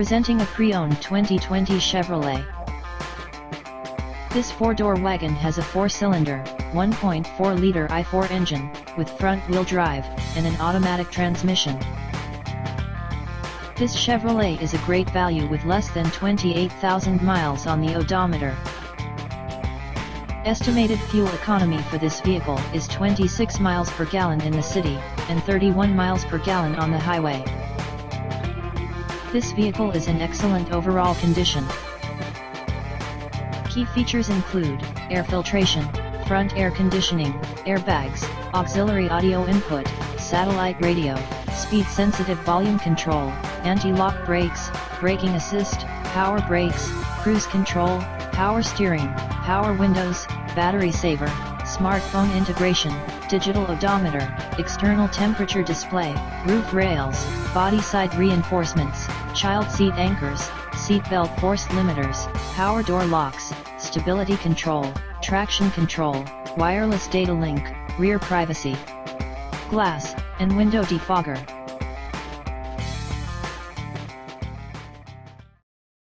Presenting a pre-owned 2020 Chevrolet. This four-door wagon has a four-cylinder, 1.4-liter i4 engine, with front-wheel drive, and an automatic transmission. This Chevrolet is a great value with less than 28,000 miles on the odometer. Estimated fuel economy for this vehicle is 26 miles per gallon in the city, and 31 miles per gallon on the highway. This vehicle is in excellent overall condition. Key features include air filtration, front air conditioning, airbags, auxiliary audio input, satellite radio, speed-sensitive volume control, anti-lock brakes, braking assist, power brakes, cruise control, power steering, power windows, battery saver, smartphone integration, digital odometer, external temperature display, roof rails, body side reinforcements, child seat anchors, seatbelt force limiters, power door locks, stability control, traction control, wireless data link, rear privacy glass, and window defogger.